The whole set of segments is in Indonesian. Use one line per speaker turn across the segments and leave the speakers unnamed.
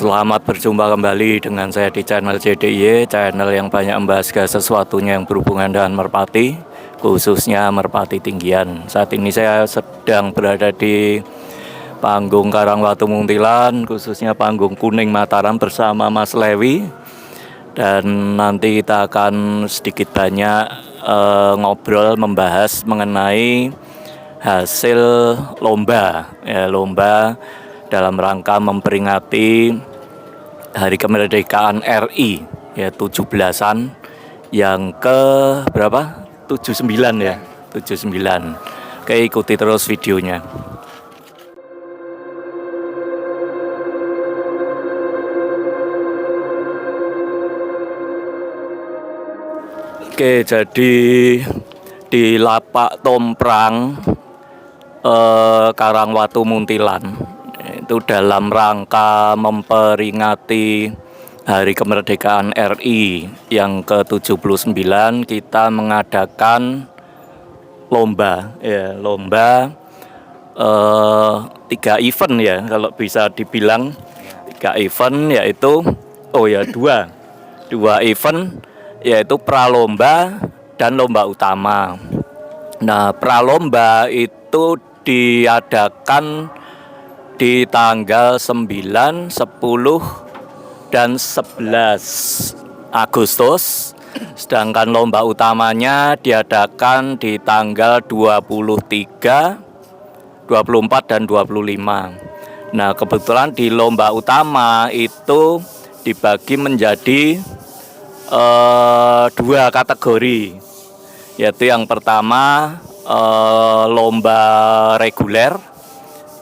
Selamat berjumpa kembali dengan saya di channel JDIY, channel yang banyak membahas segala sesuatunya yang berhubungan dengan merpati, khususnya merpati tinggian. Saat ini saya sedang berada di panggung Karangwatu Muntilan, khususnya panggung Kuning Mataram bersama Mas Lewi. Dan nanti kita akan sedikit banyak ngobrol membahas mengenai hasil lomba, lomba dalam rangka memperingati Hari Kemerdekaan RI, ya 17-an yang ke berapa? 79 ya, 79. Oke, ikuti terus videonya. Oke, jadi di Lapak Tomprang Karangwatu Muntilan itu dalam rangka memperingati Hari Kemerdekaan RI yang ke-79 kita mengadakan lomba, ya lomba 3 event ya kalau bisa dibilang 3 event, yaitu dua event, yaitu pralomba dan lomba utama. Nah, pralomba itu diadakan di tanggal 9, 10, dan 11 Agustus. Sedangkan lomba utamanya diadakan di tanggal 23, 24, dan 25. Nah, kebetulan di lomba utama itu dibagi menjadi 2 kategori. Yaitu yang pertama lomba reguler.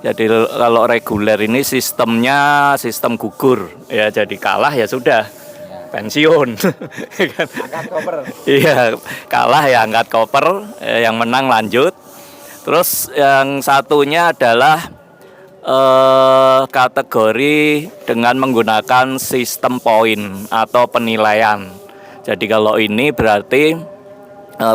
Jadi kalau reguler ini sistemnya sistem gugur, ya jadi kalah ya sudah pensiun.
Angkat koper.
Iya, kalah ya angkat koper, yang menang lanjut. Terus yang satunya adalah kategori dengan menggunakan sistem poin atau penilaian. Jadi kalau ini berarti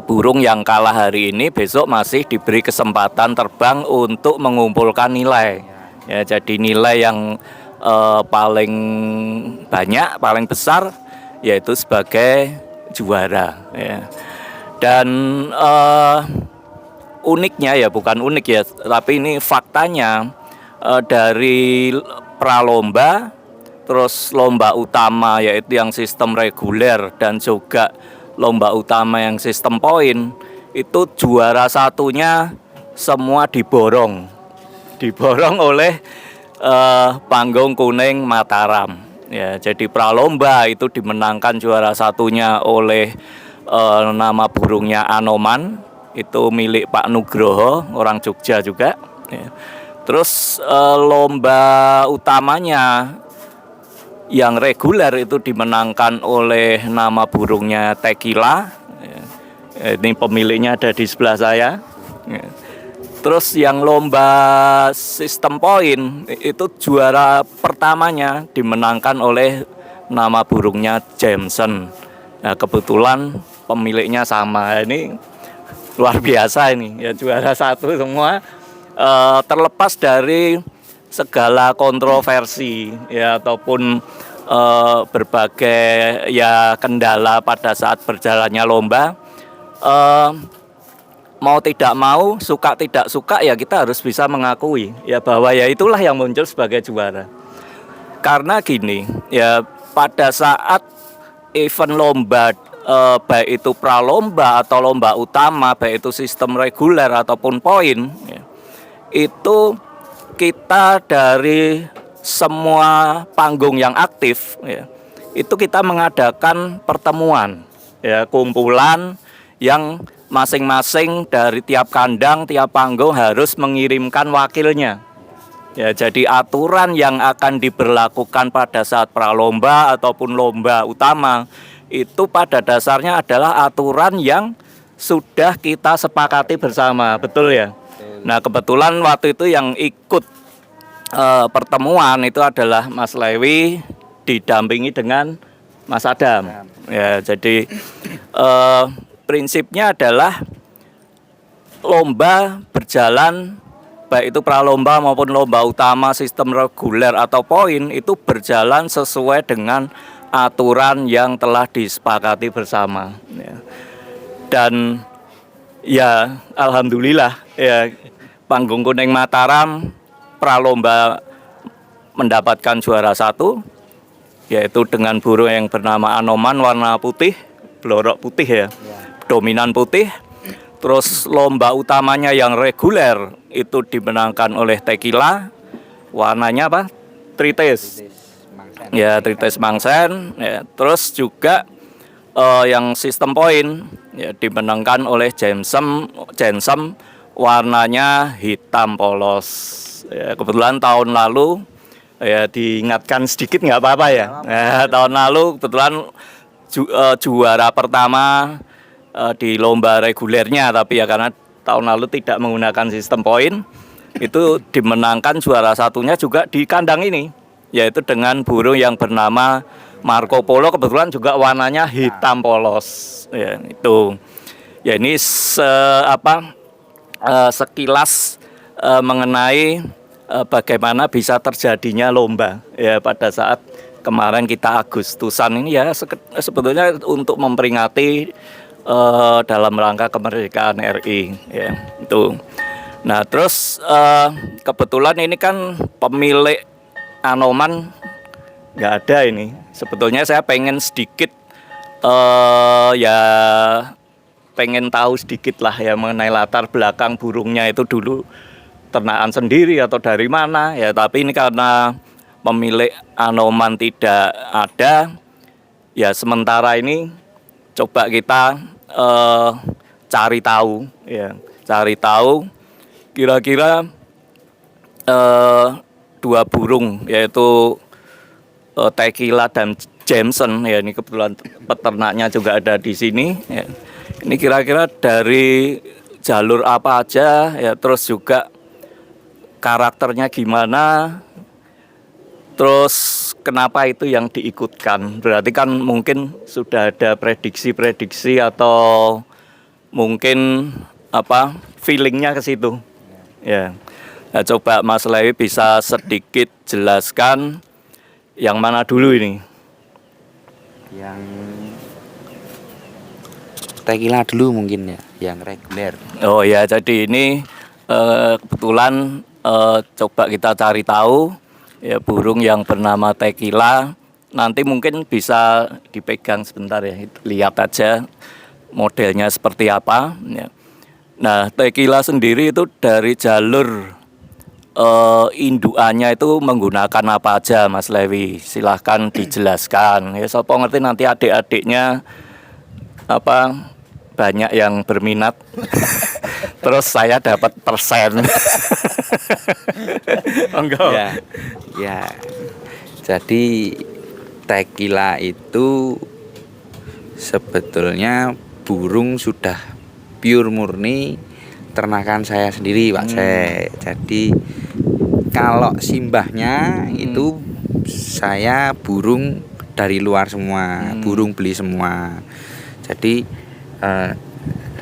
burung yang kalah hari ini besok masih diberi kesempatan terbang untuk mengumpulkan nilai. Ya, jadi nilai yang paling banyak, paling besar, yaitu sebagai juara. Ya. Dan uniknya ya, bukan unik ya, tapi ini faktanya dari pralomba, terus lomba utama yaitu yang sistem reguler dan juga lomba utama yang sistem poin, itu juara satunya semua diborong oleh panggung Kuning Mataram. Ya, jadi pralomba itu dimenangkan juara satunya oleh nama burungnya Anoman, itu milik Pak Nugroho, orang Jogja juga. Ya. Terus lomba utamanya yang reguler itu dimenangkan oleh nama burungnya Tequila. Ini pemiliknya ada di sebelah saya. Terus yang lomba sistem poin itu juara pertamanya dimenangkan oleh nama burungnya Jameson. Nah, kebetulan pemiliknya sama. Ini luar biasa ini, ya juara satu semua. Terlepas dari segala kontroversi ya ataupun berbagai ya kendala pada saat berjalannya lomba, mau tidak mau, suka tidak suka, ya kita harus bisa mengakui ya bahwa ya itulah yang muncul sebagai juara. Karena gini ya, pada saat event lomba baik itu pralomba atau lomba utama, baik itu sistem reguler ataupun poin ya, itu kita dari semua panggung yang aktif ya, itu kita mengadakan pertemuan ya, kumpulan yang masing-masing dari tiap kandang, tiap panggung harus mengirimkan wakilnya. Ya, jadi aturan yang akan diberlakukan pada saat pralomba ataupun lomba utama itu pada dasarnya adalah aturan yang sudah kita sepakati bersama, betul ya? Nah, kebetulan waktu itu yang ikut pertemuan itu adalah Mas Lewi didampingi dengan Mas Adam. Ya, jadi prinsipnya adalah lomba berjalan baik itu pralomba maupun lomba utama sistem reguler atau poin itu berjalan sesuai dengan aturan yang telah disepakati bersama ya. Dan ya alhamdulillah ya Panggung Kuning Mataram pralomba mendapatkan juara 1 yaitu dengan burung yang bernama Anoman warna putih, blorok putih ya, dominan putih. Terus lomba utamanya yang reguler itu dimenangkan oleh Tequila, warnanya apa? Trites. Ya, Trites Mangsen. Ya, terus juga yang sistem poin ya dimenangkan oleh Jensem, warnanya hitam polos. Ya, kebetulan tahun lalu ya diingatkan sedikit nggak apa-apa ya. Ya, tahun lalu kebetulan juara pertama di lomba regulernya, tapi ya karena tahun lalu tidak menggunakan sistem poin itu dimenangkan juara satunya juga di kandang ini, yaitu dengan burung yang bernama Marco Polo, kebetulan juga warnanya hitam polos ya. Itu ya ini sekilas mengenai bagaimana bisa terjadinya lomba ya pada saat kemarin kita Agustusan ini ya, sebetulnya untuk memperingati dalam rangka kemerdekaan RI ya itu. Nah terus kebetulan ini kan pemilik Anoman nggak ada ini. Sebetulnya saya pengen sedikit ya pengen tahu sedikit lah ya mengenai latar belakang burungnya itu dulu ternakan sendiri atau dari mana ya. Tapi ini karena pemilik Anoman tidak ada ya, sementara ini coba kita cari tahu ya, kira-kira dua burung yaitu Tequila dan Jameson ya, ini kebetulan peternaknya juga ada di sini ya. Ini kira-kira dari jalur apa aja ya, terus juga karakternya gimana, terus kenapa itu yang diikutkan. Berarti kan mungkin sudah ada prediksi-prediksi atau mungkin feelingnya ke situ ya. Nah, coba Mas Lewi bisa sedikit jelaskan yang mana dulu ini?
Yang Tequila dulu mungkin ya, yang reguler.
Oh ya, jadi ini kebetulan coba kita cari tahu ya burung yang bernama Tequila. Nanti mungkin bisa dipegang sebentar ya, lihat aja modelnya seperti apa ya. Nah, Tequila sendiri itu dari jalur indukannya itu menggunakan apa aja, Mas Lewi? Silahkan dijelaskan. Ya, sopo ngerti nanti adik-adiknya banyak yang berminat. Terus saya dapat persen.
Enggak. Ya. Jadi Tequila itu sebetulnya burung sudah pure murni ternakan saya sendiri, Pak Saya. Jadi kalau simbahnya itu saya burung dari luar semua, burung beli semua. Jadi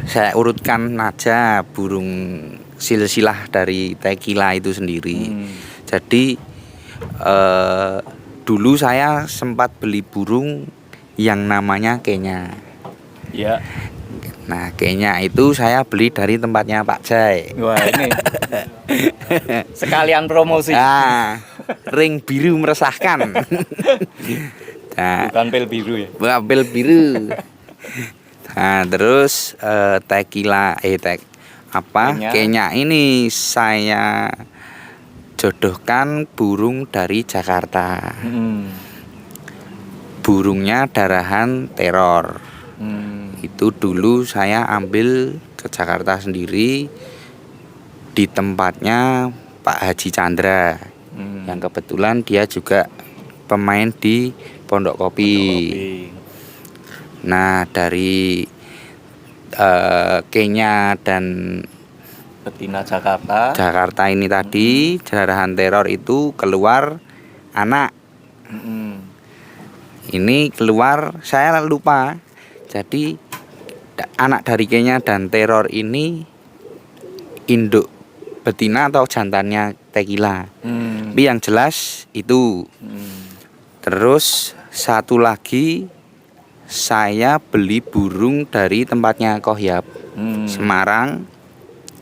saya urutkan aja burung silsilah dari Tequila itu sendiri. Jadi dulu saya sempat beli burung yang namanya Kenya.
Ya.
Nah, Kenya itu saya beli dari tempatnya Pak Jai.
Wah, ini sekalian promosi.
Nah, ring biru meresahkan. Nah,
bukan pel biru ya.
Bukan pel biru. Nah, terus Tequila Kenya ini saya jodohkan burung dari Jakarta. Burungnya darahan teror. Itu dulu saya ambil ke Jakarta sendiri di tempatnya Pak Haji Chandra, yang kebetulan dia juga pemain di Pondok Kopi. Nah, dari Kenya dan
betina Jakarta ini tadi
darahan teror itu keluar anak. Ini keluar, saya lupa. Jadi anak dari Kenya dan teror ini induk betina atau jantannya tequila. Tapi yang jelas itu. Terus satu lagi saya beli burung dari tempatnya Kohyap Semarang,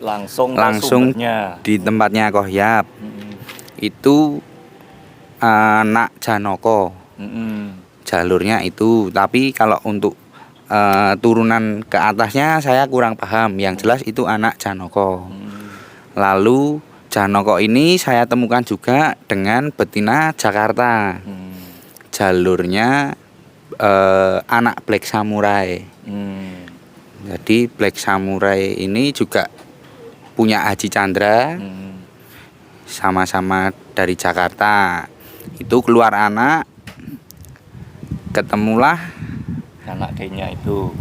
Langsung
langsung di tempatnya Kohyap. Itu anak Janoko. Jalurnya itu, tapi kalau untuk turunan ke atasnya saya kurang paham. Yang jelas itu anak Janoko. Lalu Janoko ini saya temukan juga dengan betina Jakarta. Jalurnya anak Black Samurai. Jadi Black Samurai ini juga punya Haji Chandra. Sama-sama dari Jakarta. Itu keluar anak, ketemulah
anak Kenya itu.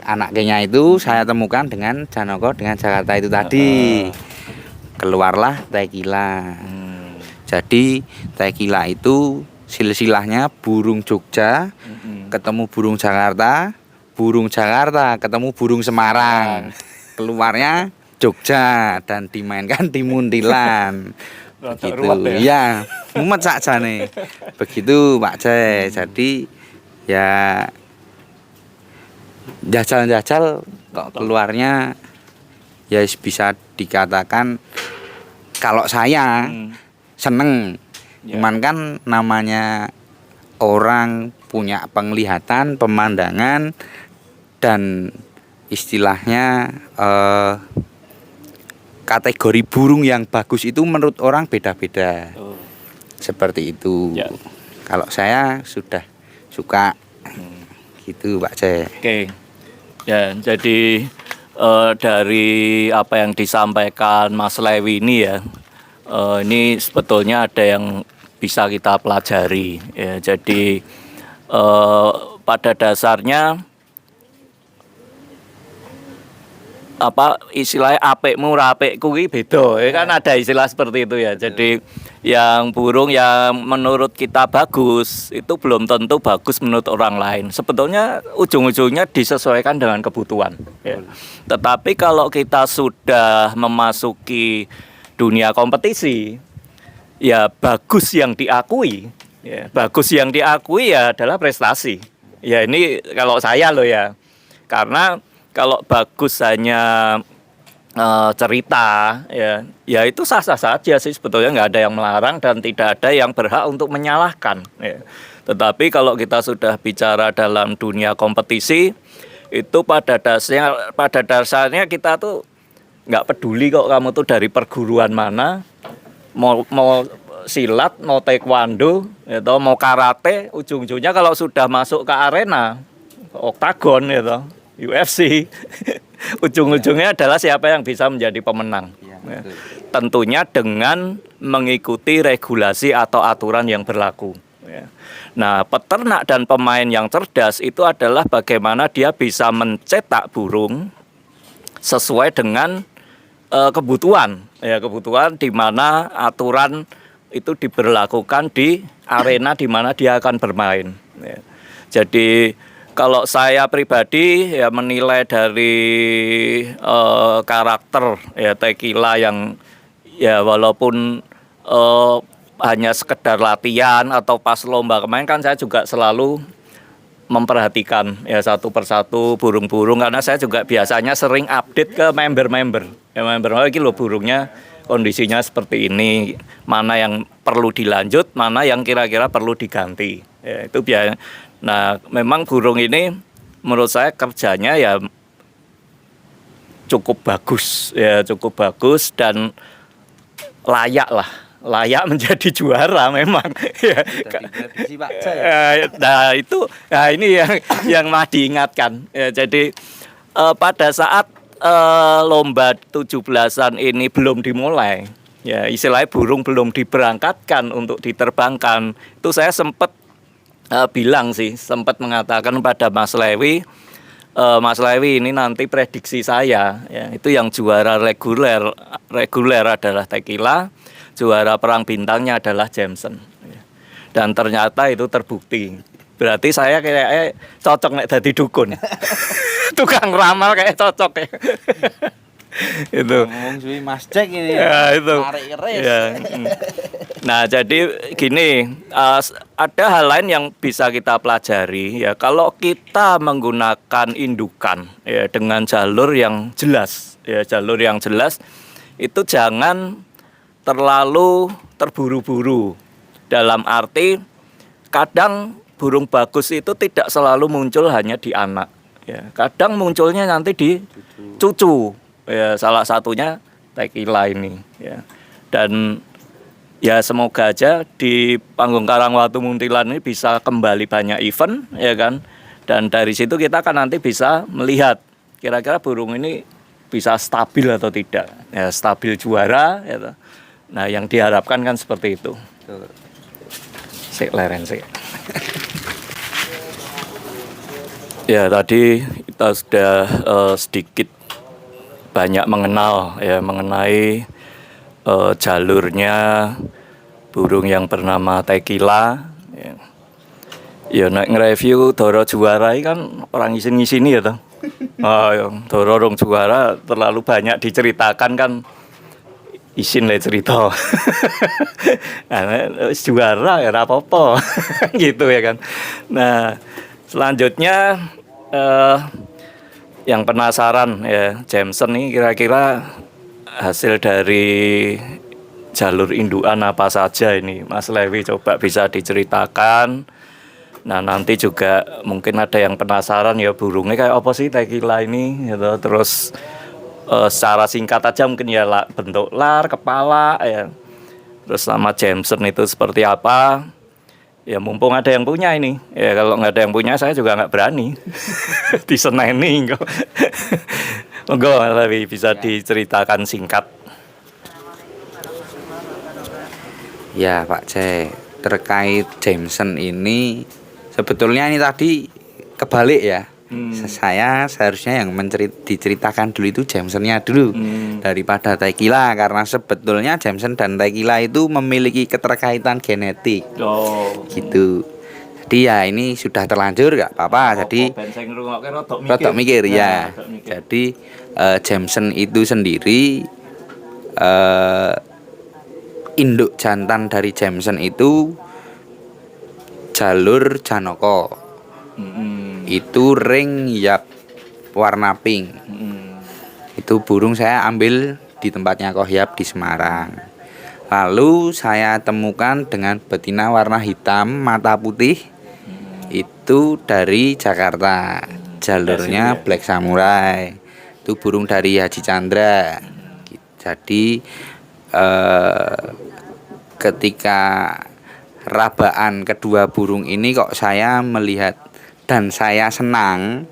Anak Kenya itu saya temukan dengan Janoko dengan Jakarta itu tadi. Keluarlah tequila. Jadi tequila itu silsilahnya burung Jogja ketemu burung Jakarta ketemu burung Semarang. Keluarnya Jogja dan dimainkan di Muntilan. Begitu ya, mumet sakjane. Begitu Pak C. Jadi ya jajal-jajal kok keluarnya ya bisa dikatakan kalau saya seneng. Cuman kan namanya orang punya penglihatan, pemandangan dan istilahnya kategori burung yang bagus itu menurut orang beda-beda. Seperti itu. Ya. Kalau saya sudah suka gitu Pak C.
Oke. Ya, jadi dari apa yang disampaikan Mas Lewi ini ya, ini sebetulnya ada yang bisa kita pelajari. Ya, jadi pada dasarnya apa istilahnya apikmu rapikku iki beda ya kan, ada istilah seperti itu ya. Jadi yang burung yang menurut kita bagus itu belum tentu bagus menurut orang lain. Sebetulnya ujung-ujungnya disesuaikan dengan kebutuhan ya. Tetapi kalau kita sudah memasuki dunia kompetisi ya, bagus yang diakui ya, bagus yang diakui ya adalah prestasi. Ya ini kalau saya loh ya. Karena kalau bagus hanya cerita ya itu sah-sah saja sih, sebetulnya nggak ada yang melarang dan tidak ada yang berhak untuk menyalahkan ya. Tetapi kalau kita sudah bicara dalam dunia kompetisi itu pada dasarnya kita tuh nggak peduli kok kamu tuh dari perguruan mana, mau silat, mau taekwondo atau mau karate, ujung-ujungnya kalau sudah masuk ke arena oktagon gitu, UFC ujung-ujungnya adalah siapa yang bisa menjadi pemenang ya. Tentunya dengan mengikuti regulasi atau aturan yang berlaku ya. Nah, peternak dan pemain yang cerdas itu adalah bagaimana dia bisa mencetak burung sesuai dengan kebutuhan ya, kebutuhan di mana aturan itu diberlakukan di arena di mana dia akan bermain ya. Jadi kalau saya pribadi ya menilai dari karakter ya tequila yang ya walaupun hanya sekedar latihan atau pas lomba kemarin kan saya juga selalu memperhatikan ya satu persatu burung-burung, karena saya juga biasanya sering update ke member-member. Ya member ini loh burungnya kondisinya seperti ini, mana yang perlu dilanjut, mana yang kira-kira perlu diganti. Ya itu biasa. Nah, memang burung ini menurut saya kerjanya ya cukup bagus dan layak menjadi juara memang. Ya. Nah itu, nah ini yang mah diingatkan. Ya, jadi pada saat lomba 17-an ini belum dimulai, ya istilahnya burung belum diberangkatkan untuk diterbangkan, itu saya sempat sempat mengatakan pada Mas Lewi, Mas Lewi ini nanti prediksi saya ya, itu yang juara reguler adalah tequila, juara perang bintangnya adalah Jameson ya. Dan ternyata itu terbukti. Berarti saya kayaknya cocok nek dadi dukun. Tukang ramal kayak cocok ya. Itu.
Ngomong suwi Mas Jack ini.
Ya, itu.
Tarik keris.
Ya. Nah, jadi gini, ada hal lain yang bisa kita pelajari ya. Kalau kita menggunakan indukan ya dengan jalur yang jelas, ya jalur yang jelas itu jangan terlalu terburu-buru. Dalam arti kadang burung bagus itu tidak selalu muncul hanya di anak, ya. Kadang munculnya nanti di cucu. Ya, salah satunya Tekila ini ya. Dan ya semoga aja di Panggung Karangwatu Muntilan ini bisa kembali banyak event ya kan. Dan dari situ kita kan nanti bisa melihat kira-kira burung ini bisa stabil atau tidak. Ya, stabil juara ya. Nah, yang diharapkan kan seperti itu. Sik leren sik. Ya, tadi kita sudah sedikit banyak mengenal ya mengenai jalurnya burung yang bernama Tekila ya. Ya nek nge-review Doro juara ini kan orang ngisin-ngisini ya toh. Ya, Doro rong juara terlalu banyak diceritakan kan isin le cerita. Nah, juara ya ora apa-apa. Gitu ya kan. Nah, selanjutnya yang penasaran ya Jameson ini kira-kira hasil dari jalur indukan apa saja ini Mas Lewi coba bisa diceritakan. Nah nanti juga mungkin ada yang penasaran ya burungnya kayak apa sih Tekila ini gitu. Terus secara singkat aja mungkin ya bentuk lar, kepala ya. Terus sama Jameson itu seperti apa. Ya mumpung ada yang punya ini. Ya kalau nggak ada yang punya saya juga nggak berani diseneni kok. Monggo tapi bisa diceritakan singkat.
Ya Pak C, terkait Jameson ini sebetulnya ini tadi kebalik ya. Saya seharusnya yang diceritakan dulu itu Jamesonnya dulu daripada Tekila, karena sebetulnya Jameson dan Tekila itu memiliki keterkaitan genetik. Gitu. Jadi ya ini sudah terlanjur gak apa-apa. Jadi rotok mikir ya. Jadi Jameson itu sendiri induk jantan dari Jameson itu jalur Janoko. Itu ring yap warna pink. Itu burung saya ambil di tempatnya Kohyap di Semarang. Lalu saya temukan dengan betina warna hitam mata putih. Itu dari Jakarta. Jalurnya Black Samurai. Itu burung dari Haji Chandra. Jadi ketika rabaan kedua burung ini kok saya melihat dan saya senang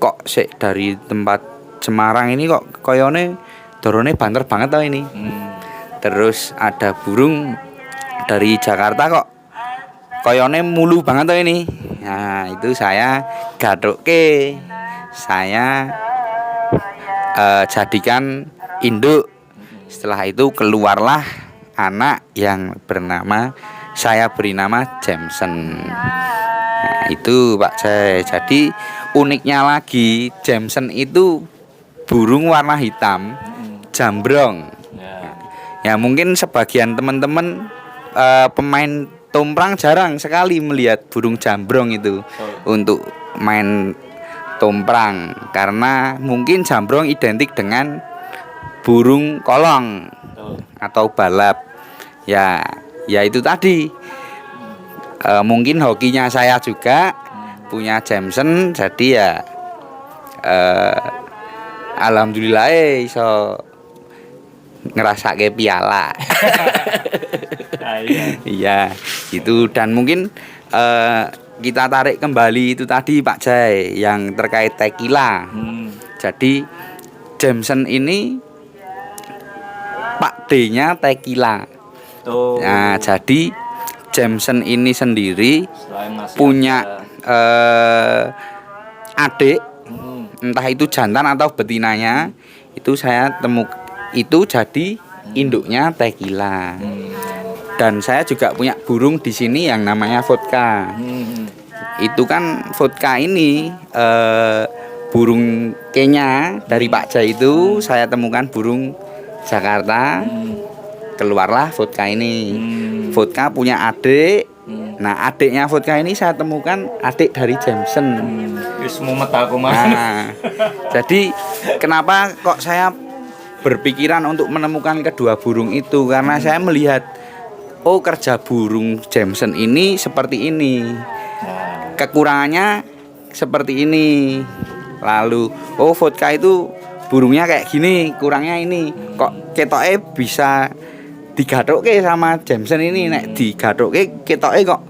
kok dari tempat Semarang ini kok koyone dorone banter banget tau ini. Terus ada burung dari Jakarta kok koyone mulu banget tau ini. Nah itu saya gadoke, saya jadikan induk. Setelah itu keluarlah anak yang bernama, saya beri nama Jameson. Nah, itu Pak Jai. Jadi uniknya lagi Jameson itu burung warna hitam, jambrong. Ya mungkin sebagian teman-teman pemain tomprang jarang sekali melihat burung jambrong itu untuk main tomprang, karena mungkin jambrong identik dengan burung kolong atau balap. Ya itu tadi. Mungkin hokinya saya juga punya Jameson, jadi ya alhamdulillah iso ngerasake piala. Iya gitu. Dan mungkin kita tarik kembali itu tadi Pak Jai yang terkait Tekila. Jadi Jameson ini Pak D-nya Tekila. Nah jadi Jameson ini sendiri punya adik, entah itu jantan atau betinanya, itu saya itu jadi induknya Tekila. Dan saya juga punya burung di sini yang namanya vodka. Itu kan vodka ini burung Kenya dari Pak Jai itu saya temukan burung Jakarta, keluarlah vodka ini. Vodka punya adik. Nah, adiknya vodka ini saya temukan adik dari Jameson.
Wis mumet aku mah.
Nah, jadi kenapa kok saya berpikiran untuk menemukan kedua burung itu, karena saya melihat oh kerja burung Jameson ini seperti ini, kekurangannya seperti ini. Lalu oh vodka itu burungnya kayak gini, kurangnya ini. Kok ketoknya bisa digathukke sama Jameson ini, nek digathukke ketoknya kok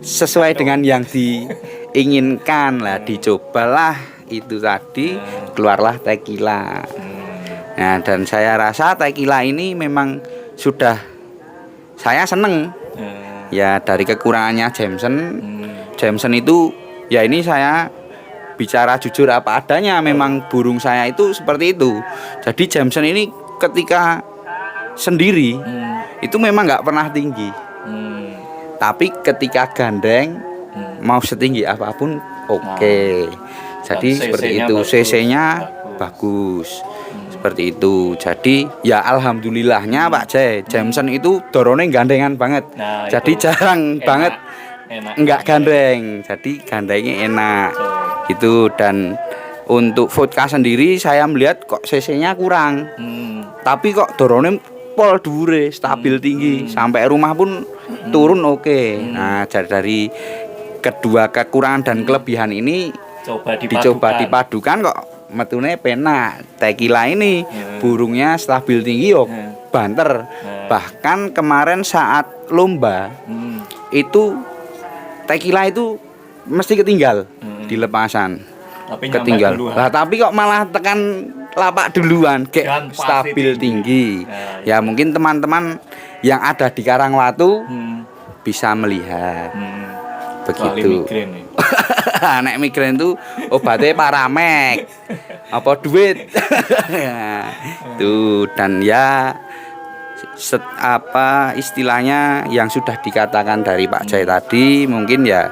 sesuai dengan yang diinginkan. Lah dicobalah itu tadi, keluarlah tequila. Nah, dan saya rasa tequila ini memang sudah saya seneng. Ya dari kekurangannya Jameson itu ya ini saya bicara jujur apa adanya, memang burung saya itu seperti itu. Jadi Jameson ini ketika sendiri itu memang nggak pernah tinggi, tapi ketika gandeng mau setinggi apapun oke. Jadi seperti itu, CC-nya bagus. Seperti itu. Jadi ya alhamdulillahnya Pak Jai, Jameson itu dorone gandengan banget.
Nah,
jadi jarang banget enggak gandeng. Jadi gandengnya enak. Itu. Dan untuk vodka sendiri saya melihat kok CC-nya kurang. Tapi kok dorone pol dhuwure, stabil tinggi. Sampai rumah pun turun oke. Nah, dari kedua kekurangan dan kelebihan ini dicoba dipadukan kok metune penak. Tequila ini burungnya stabil tinggi yo banter. Bahkan kemarin saat lomba itu tequila itu mesti ketinggal di lepasan.
Tapi
ketinggal. Lah tapi kok malah tekan lapak duluan kayak stabil tinggi. Ya mungkin teman-teman yang ada di Karangwatu bisa melihat. Begitu. Nek migrain itu obatnya Paramek. Apa duit? Tuh, dan ya apa istilahnya yang sudah dikatakan dari Pak Jai tadi, mungkin ya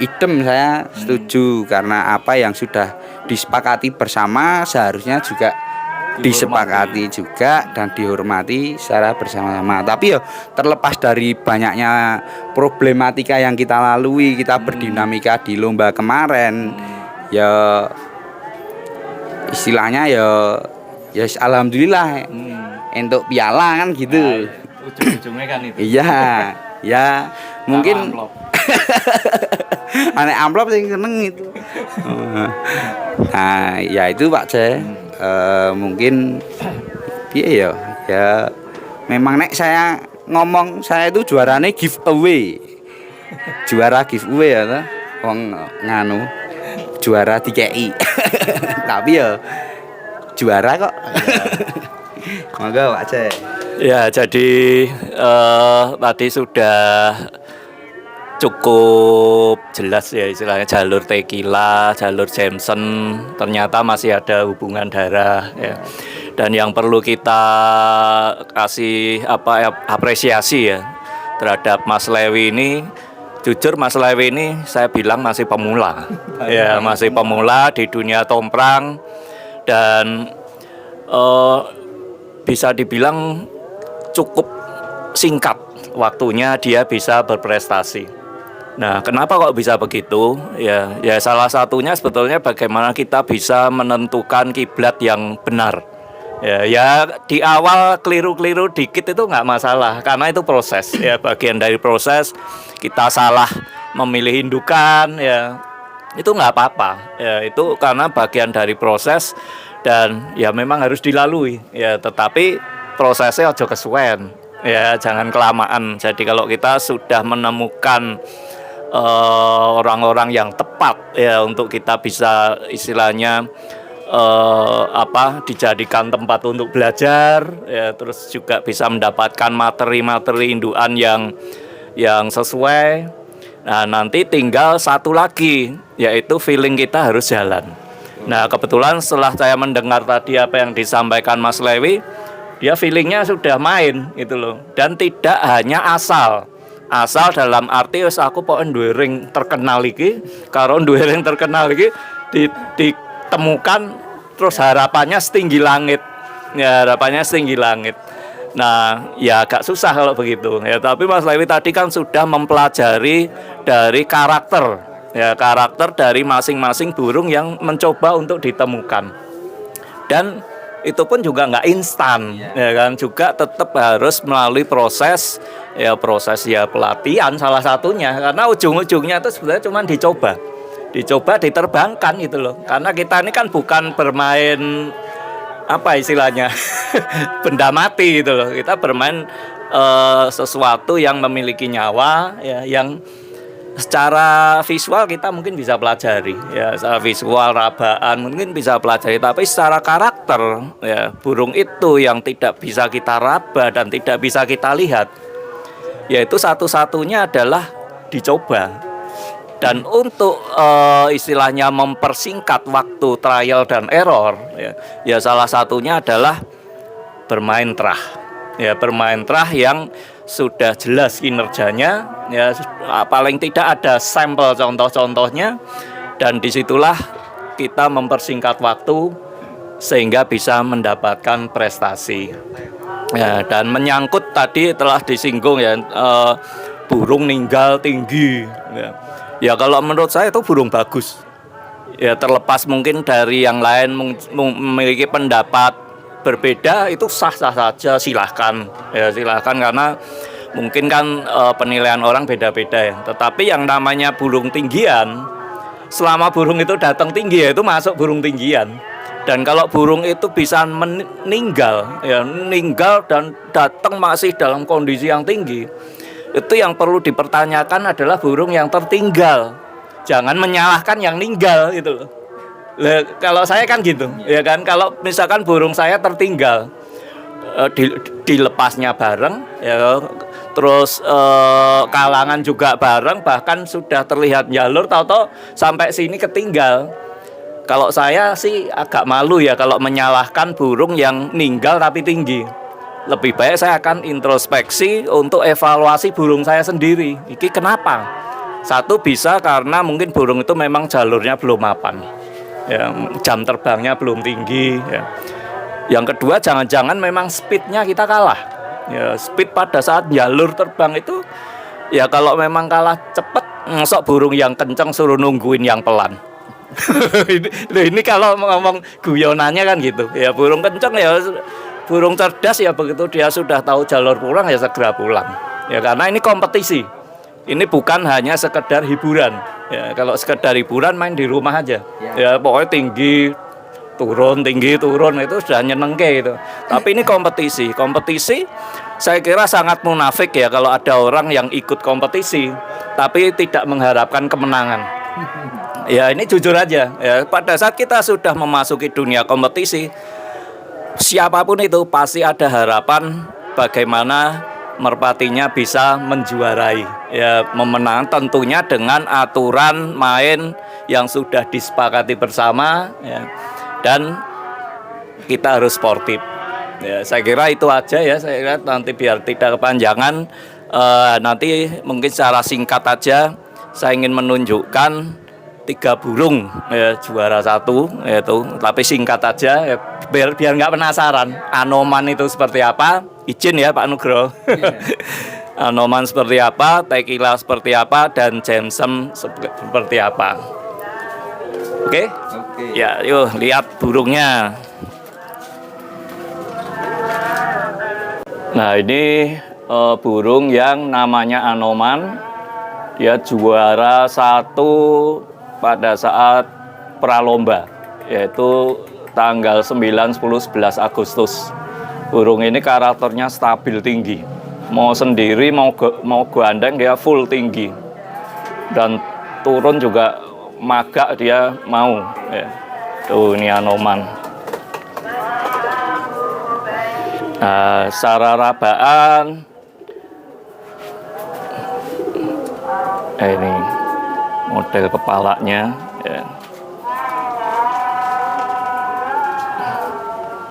idem saya setuju, karena apa yang sudah disepakati bersama seharusnya juga disepakati juga dan dihormati secara bersama-sama. Tapi ya terlepas dari banyaknya problematika yang kita lalui, kita berdinamika di lomba kemarin, ya istilahnya ya alhamdulillah untuk piala kan gitu.
Nah, ujung-ujungnya kan itu.
Iya, ya mungkin aneh amplop sing seneng itu. Nah, ya itu Pak Jai. Mungkin ya memang nek saya ngomong saya itu juarane giveaway. Juara giveaway ya toh. Wong nganu juara dikei. Tapi ya juara kok. Monggo Pak Jai.
Ya, jadi tadi sudah cukup jelas ya istilahnya jalur tequila, jalur Jameson ternyata masih ada hubungan darah ya. Dan yang perlu kita kasih apresiasi ya terhadap Mas Lewi ini, jujur Mas Lewi ini saya bilang masih pemula. Ya, masih pemula di dunia tomprang dan bisa dibilang cukup singkat waktunya dia bisa berprestasi. Nah, kenapa kok bisa begitu? Ya salah satunya sebetulnya bagaimana kita bisa menentukan kiblat yang benar. Ya di awal keliru-keliru dikit itu nggak masalah karena itu proses. Ya bagian dari proses. Kita salah memilih indukan ya itu nggak apa-apa. Ya itu karena bagian dari proses dan ya memang harus dilalui. Ya tetapi prosesnya ojo kesuwen. Ya jangan kelamaan. Jadi kalau kita sudah menemukan orang-orang yang tepat ya untuk kita bisa istilahnya dijadikan tempat untuk belajar ya, terus juga bisa mendapatkan materi-materi indukan yang sesuai. Nah, nanti tinggal satu lagi yaitu feeling kita harus jalan. Nah, kebetulan setelah saya mendengar tadi apa yang disampaikan Mas Lewi, dia feelingnya sudah main gitu loh, dan tidak hanya asal dalam arti wis aku pokoke duwe ring terkenal iki, karo duwe ring terkenal iki ditemukan terus harapannya setinggi langit. Ya, harapannya setinggi langit. Nah, ya agak susah kalau begitu. Ya, tapi Mas Lewi tadi kan sudah mempelajari dari karakter, ya karakter dari masing-masing burung yang mencoba untuk ditemukan. Dan itu pun juga nggak instan, ya kan? Juga tetap harus melalui proses ya pelatihan salah satunya. Karena ujung-ujungnya itu sebenarnya cuma dicoba diterbangkan gitu loh. Karena kita ini kan bukan bermain apa istilahnya benda mati gitu loh. Kita bermain sesuatu yang memiliki nyawa, ya, yang secara visual kita mungkin bisa pelajari, ya secara visual rabaan mungkin bisa pelajari, tapi secara karakter, ya burung itu yang tidak bisa kita raba dan tidak bisa kita lihat, yaitu satu-satunya adalah dicoba. Dan untuk istilahnya mempersingkat waktu trial dan error, ya salah satunya adalah bermain terah. Ya, bermain terah yang sudah jelas kinerjanya, ya paling tidak ada sampel contoh-contohnya, dan disitulah kita mempersingkat waktu sehingga bisa mendapatkan prestasi. Ya, dan menyangkut tadi telah disinggung ya, burung ninggal tinggi. Ya kalau menurut saya itu burung bagus. Ya terlepas mungkin dari yang lain memiliki pendapat berbeda, itu sah-sah saja, silahkan. Ya silahkan, karena mungkin kan penilaian orang beda-beda ya. Tetapi yang namanya burung tinggian, selama burung itu datang tinggi ya itu masuk burung tinggian. Dan kalau burung itu bisa meninggal, ya meninggal dan datang masih dalam kondisi yang tinggi, itu yang perlu dipertanyakan adalah burung yang tertinggal. Jangan menyalahkan yang ninggal gitu loh. Kalau saya kan gitu, ya kan. Kalau misalkan burung saya tertinggal, dilepasnya bareng, ya, terus kalangan juga bareng, bahkan sudah terlihat jalur, tahu-tahu sampai sini ketinggal. Kalau saya sih agak malu ya kalau menyalahkan burung yang ninggal tapi tinggi. Lebih baik saya akan introspeksi untuk evaluasi burung saya sendiri. Ini kenapa? Satu, bisa karena mungkin burung itu memang jalurnya belum mapan, ya, jam terbangnya belum tinggi, ya. Yang kedua, jangan-jangan memang speednya kita kalah, ya, speed pada saat jalur terbang itu, ya kalau memang kalah cepat, masuk burung yang kencang suruh nungguin yang pelan. ini kalau ngomong guyonannya kan gitu, ya burung kencang ya, burung cerdas ya begitu dia sudah tahu jalur pulang ya segera pulang, ya karena ini kompetisi. Ini bukan hanya sekedar hiburan. Ya, kalau sekedar hiburan main di rumah aja. Ya pokoknya tinggi turun itu sudah nyenengke gitu. Tapi ini kompetisi. Kompetisi saya kira sangat munafik ya kalau ada orang yang ikut kompetisi tapi tidak mengharapkan kemenangan. Ya ini jujur aja. Ya, pada saat kita sudah memasuki dunia kompetisi, siapapun itu pasti ada harapan bagaimana merpatinya bisa menjuarai, ya memenang, tentunya dengan aturan main yang sudah disepakati bersama, ya, dan kita harus sportif. Ya, saya kira itu aja ya. Saya kira nanti biar tidak kepanjangan, nanti mungkin secara singkat aja saya ingin menunjukkan 3 burung, ya, juara 1 yaitu, tapi singkat aja ya, biar nggak penasaran Anoman itu seperti apa. Izin ya Pak Nugroho. Anoman seperti apa, Tequila seperti apa, dan Jameson seperti apa. Oke? Ya, yuk lihat burungnya. Nah ini burung yang namanya Anoman. Dia juara 1 pada saat pralomba, yaitu tanggal 9, 10, 11 Agustus. Burung ini karakternya stabil tinggi. Mau sendiri, mau gandeng dia full tinggi. Dan turun juga magak dia mau. Ya. Tuh ini Anoman. Nah, secara rabaan, ini model kepalanya, ya.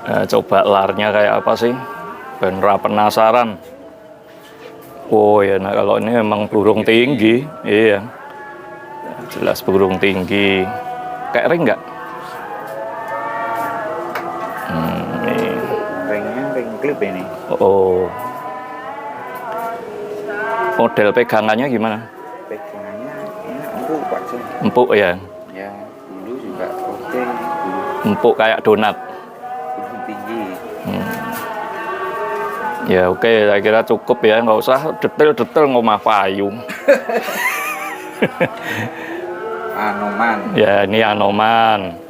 Coba larnya kayak apa sih? Bener penasaran. Oh ya, nah kalau ini memang burung tinggi, iya, jelas burung tinggi. Kayak ring nggak?
klip ini.
Oh. Model pegangannya gimana?
Pegangannya enak, empuk Pak Jun.
Empuk ya.
Ya, dulu juga oke, dulu
Empuk kayak donat.
tinggi.
Ya oke, saya kira cukup ya, nggak usah detail-detail ngomah payu.
Anoman.
Ya ini Anoman.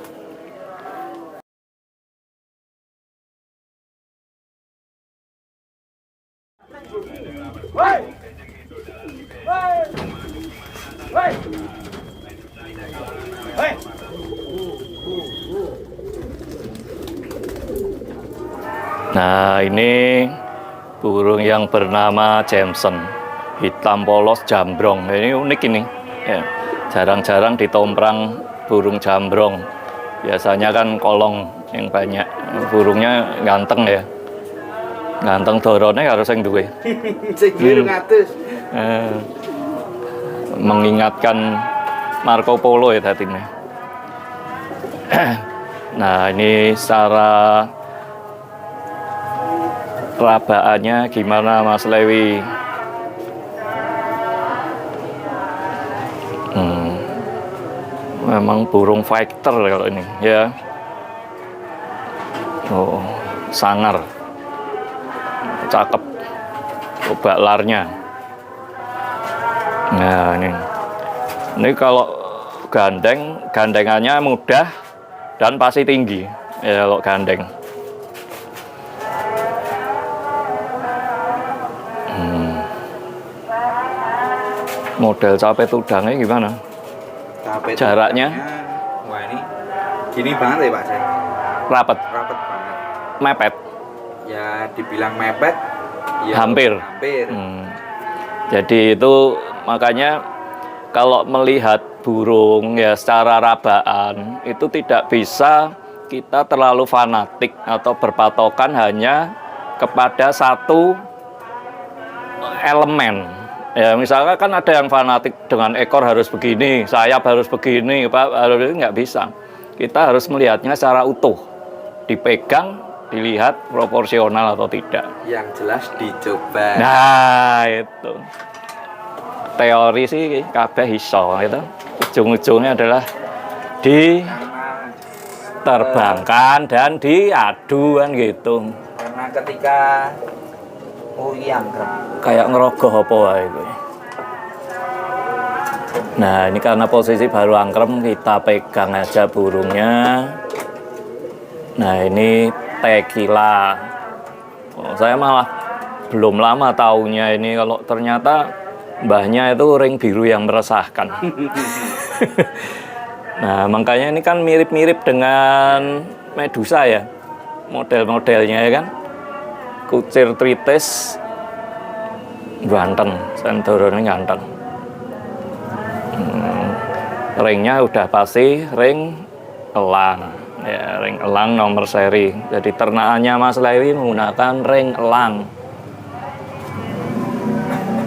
Nah ini burung yang bernama Jameson, hitam polos jambrong. Ini unik ini. Ya, jarang-jarang ditomprang burung jambrong. Biasanya kan kolong yang banyak. Burungnya ganteng ya. Ganteng dorone harus yang duwe.
Sing duwe ngatus.
Mengingatkan Marco Polo ya tadi ini. Nah ini secara rabaannya gimana Mas Lewi? Memang burung fighter kalau ini ya. Oh, sangar, cakep, coba larnya. Nah ini kalau gandengannya mudah dan pasti tinggi ya kalau gandeng. Model capek tudangnya gimana?
Capek
Jaraknya?
Wah ini gini banget ya Pak Jun.
Rapet,
Rapet banget.
mepet,
Ya dibilang mepet, ya
hampir.
Hampir.
Jadi itu makanya kalau melihat burung ya secara rabaan itu tidak bisa kita terlalu fanatik atau berpatokan hanya kepada satu elemen. Ya misalnya kan ada yang fanatik dengan ekor harus begini, sayap harus begini, Pak, harus nggak bisa. Kita harus melihatnya secara utuh, dipegang, dilihat proporsional atau tidak.
Yang jelas dicoba.
Nah itu teori sih kabeh iso itu. Ujung-ujungnya adalah diterbangkan dan diadu kan gitu.
Karena ketika
Kayak ngerogoh apa wae kuwi. Nah, ini karena posisi baru angkrem kita pegang aja burungnya. Nah, ini tequila. Oh, saya malah belum lama taunya ini kalau ternyata mbahnya itu ring biru yang meresahkan. Nah, makanya ini kan mirip-mirip dengan medusa ya. Model-modelnya ya kan. Kucir tritis ganteng, sendorone ganteng. Ringnya udah pasti ring elang. Ya, ring elang nomor seri. Jadi ternakannya Mas Lewi menggunakan ring elang.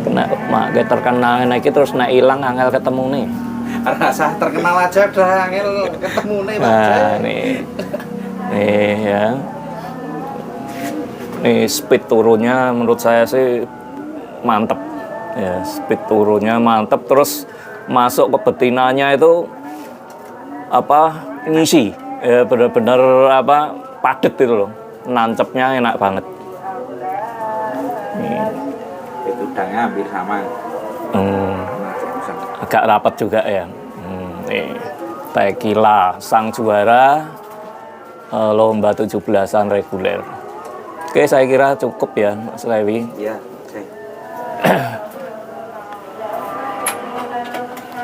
Kena mak terkenal iki terus nek ilang angel ketemu nih.
rasa terkenal aja udah angel ketemu nih Pak.
Nah, nih ya. Nih speed turunnya menurut saya sih mantep ya, speed turunnya mantep, terus masuk ke betinanya itu apa ngisi ya, benar-benar apa padet itu loh, nancepnya enak banget.
Itu udangnya hampir sama.
Agak rapat juga ya. Nih tequila sang juara lomba 17-an reguler. Oke, saya kira cukup ya, Mas Lewi.
Iya, oke.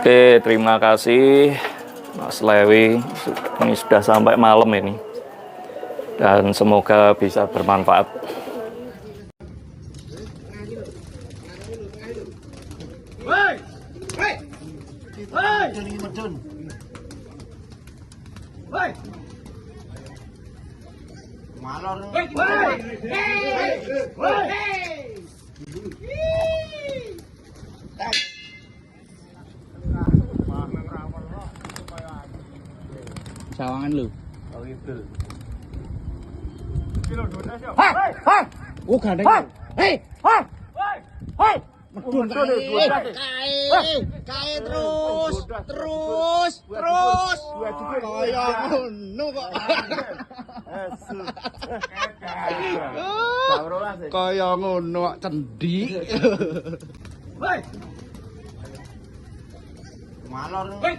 Oke, terima kasih Mas Lewi. Ini sudah sampai malam ini. Dan semoga bisa bermanfaat.
Sawangan lu.
Oh itu.
Oh gandeng. Hei, hei. Hei. Medun kae terus. Kaya ngono kok. Kaya ngono kok cendik. Hei. Malor. Hei.